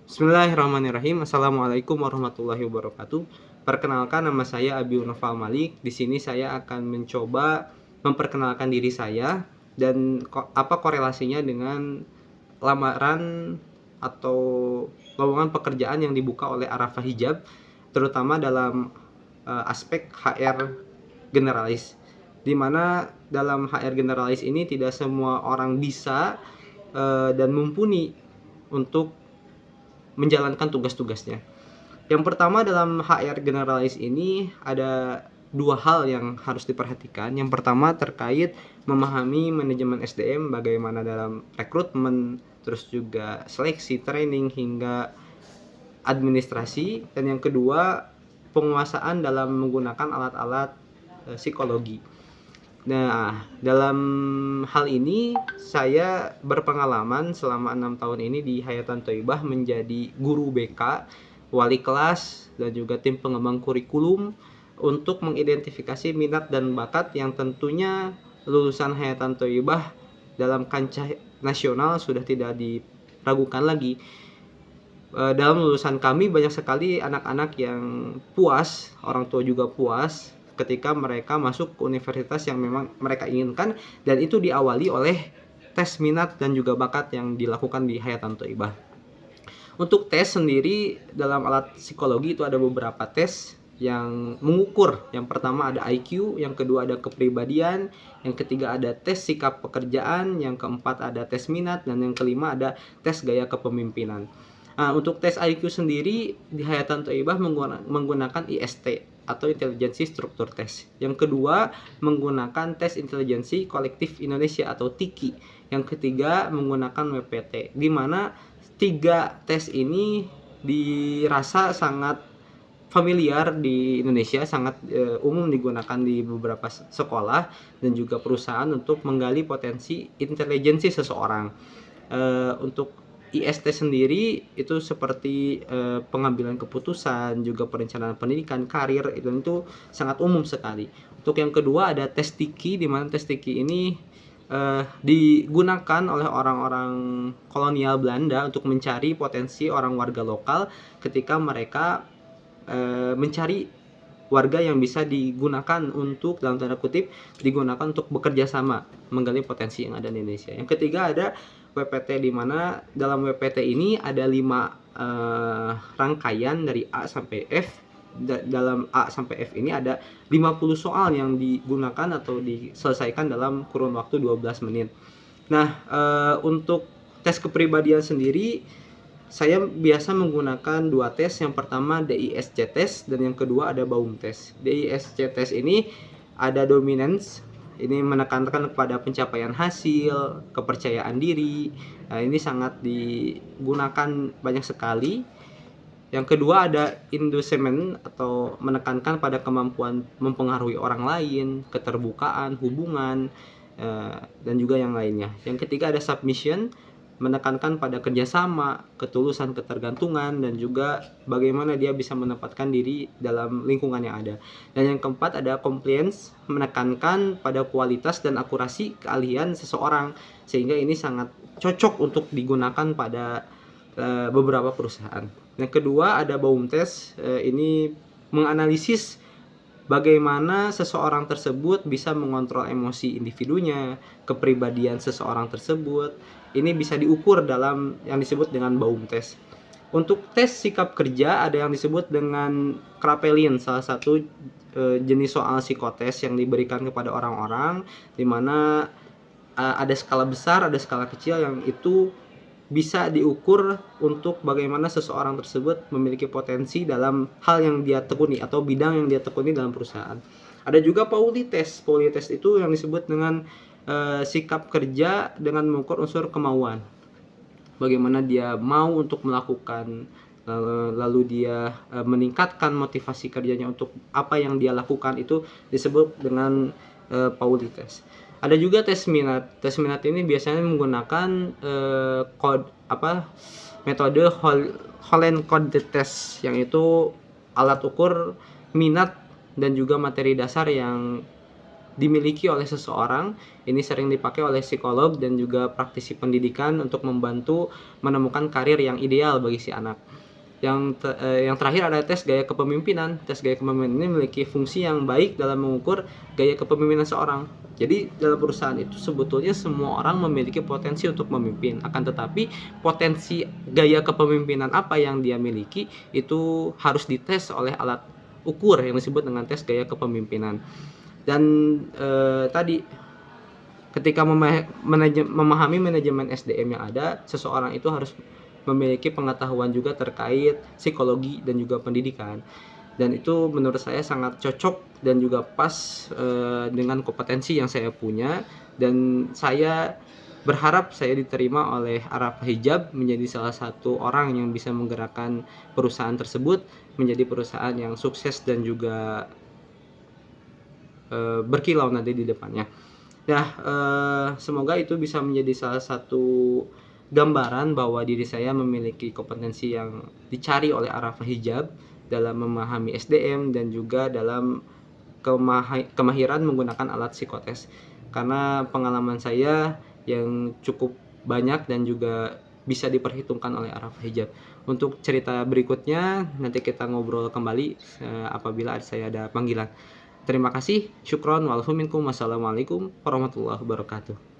Bismillahirrahmanirrahim. Assalamualaikum warahmatullahi wabarakatuh. Perkenalkan, nama saya Abiy Noval Malik. Di sini saya akan mencoba memperkenalkan diri saya dan apa korelasinya dengan lamaran atau lowongan pekerjaan yang dibuka oleh Arafah Hijab, terutama dalam aspek HR generalis. Di mana dalam HR generalis ini tidak semua orang bisa dan mumpuni untuk menjalankan tugas-tugasnya. Yang pertama, dalam HR generalis ini ada dua hal yang harus diperhatikan. Yang pertama terkait memahami manajemen SDM, bagaimana dalam rekrutmen, terus juga seleksi, training, hingga administrasi. Dan yang kedua, penguasaan dalam menggunakan alat-alat psikologi. Nah, dalam hal ini saya berpengalaman selama 6 tahun ini di Hayatan Thayyibah menjadi guru BK, wali kelas, dan juga tim pengembang kurikulum untuk mengidentifikasi minat dan bakat yang tentunya lulusan Hayatan Thayyibah dalam kancah nasional sudah tidak diragukan lagi. Dalam lulusan kami banyak sekali anak-anak yang puas, orang tua juga puas ketika mereka masuk ke universitas yang memang mereka inginkan, dan itu diawali oleh tes minat dan juga bakat yang dilakukan di Hayatan Thayyibah. Untuk tes sendiri dalam alat psikologi itu ada beberapa tes yang mengukur. Yang pertama ada IQ, yang kedua ada kepribadian, yang ketiga ada tes sikap pekerjaan, yang keempat ada tes minat, dan yang kelima ada tes gaya kepemimpinan. Nah, untuk tes IQ sendiri di Hayatan Thayyibah menggunakan IST atau Intelijensi Struktur Tes. Yang kedua menggunakan tes intelijensi kolektif Indonesia atau TIKI. Yang ketiga menggunakan WPT, di mana tiga tes ini dirasa sangat familiar di Indonesia, sangat umum digunakan di beberapa sekolah dan juga perusahaan untuk menggali potensi intelijensi seseorang. Untuk IST sendiri itu seperti pengambilan keputusan, juga perencanaan pendidikan, karir, itu sangat umum sekali. Untuk yang kedua ada tes TIKI, di mana tes TIKI ini digunakan oleh orang-orang kolonial Belanda untuk mencari potensi orang warga lokal ketika mereka mencari warga yang bisa digunakan untuk, dalam tanda kutip, digunakan untuk bekerja sama menggali potensi yang ada di Indonesia. Yang ketiga ada WPT, di mana dalam WPT ini ada 5 rangkaian dari A sampai F. Dalam A sampai F ini ada 50 soal yang digunakan atau diselesaikan dalam kurun waktu 12 menit. Nah, untuk tes kepribadian sendiri saya biasa menggunakan 2 tes. Yang pertama DISC test dan yang kedua ada Baum test. DISC test ini ada dominance, ini menekankan kepada pencapaian hasil, kepercayaan diri. Nah, ini sangat digunakan banyak sekali. Yang kedua ada inducement atau menekankan pada kemampuan mempengaruhi orang lain, keterbukaan, hubungan, dan juga yang lainnya. Yang ketiga ada submission, menekankan pada kerjasama, ketulusan, ketergantungan, dan juga bagaimana dia bisa menempatkan diri dalam lingkungan yang ada. Dan yang keempat ada compliance, menekankan pada kualitas dan akurasi keahlian seseorang, sehingga ini sangat cocok untuk digunakan pada beberapa perusahaan. Yang kedua ada Baum test, ini menganalisis bagaimana seseorang tersebut bisa mengontrol emosi individunya, kepribadian seseorang tersebut. Ini bisa diukur dalam yang disebut dengan Baum test. Untuk tes sikap kerja ada yang disebut dengan Kraepelin, salah satu jenis soal psikotes yang diberikan kepada orang-orang, di mana ada skala besar, ada skala kecil, yang itu bisa diukur untuk bagaimana seseorang tersebut memiliki potensi dalam hal yang dia tekuni atau bidang yang dia tekuni dalam perusahaan. Ada juga Pauli test. Pauli test itu yang disebut dengan sikap kerja dengan mengukur unsur kemauan. Bagaimana dia mau untuk melakukan, lalu dia meningkatkan motivasi kerjanya untuk apa yang dia lakukan, itu disebut dengan Pauli test. Ada juga tes minat. Tes minat ini biasanya menggunakan metode Holland Code Test, yang itu alat ukur minat dan juga materi dasar yang dimiliki oleh seseorang. Ini sering dipakai oleh psikolog dan juga praktisi pendidikan untuk membantu menemukan karir yang ideal bagi si anak. Yang terakhir ada tes gaya kepemimpinan. Tes gaya kepemimpinan ini memiliki fungsi yang baik dalam mengukur gaya kepemimpinan seorang. Jadi dalam perusahaan itu sebetulnya semua orang memiliki potensi untuk memimpin. Akan tetapi potensi gaya kepemimpinan apa yang dia miliki itu harus dites oleh alat ukur yang disebut dengan tes gaya kepemimpinan. Dan tadi ketika memahami manajemen SDM yang ada, seseorang itu harus memiliki pengetahuan juga terkait psikologi dan juga pendidikan. Dan itu menurut saya sangat cocok dan juga pas dengan kompetensi yang saya punya, dan saya berharap saya diterima oleh Arafah Hijab menjadi salah satu orang yang bisa menggerakkan perusahaan tersebut menjadi perusahaan yang sukses dan juga berkilau nanti di depannya. Nah, semoga itu bisa menjadi salah satu gambaran bahwa diri saya memiliki kompetensi yang dicari oleh Arafah Hijab dalam memahami SDM dan juga dalam kemahiran menggunakan alat psikotes. Karena pengalaman saya yang cukup banyak dan juga bisa diperhitungkan oleh Arafah Hijab. Untuk cerita berikutnya nanti kita ngobrol kembali apabila saya ada panggilan. Terima kasih. Syukron. Wassalamualaikum warahmatullahi wabarakatuh.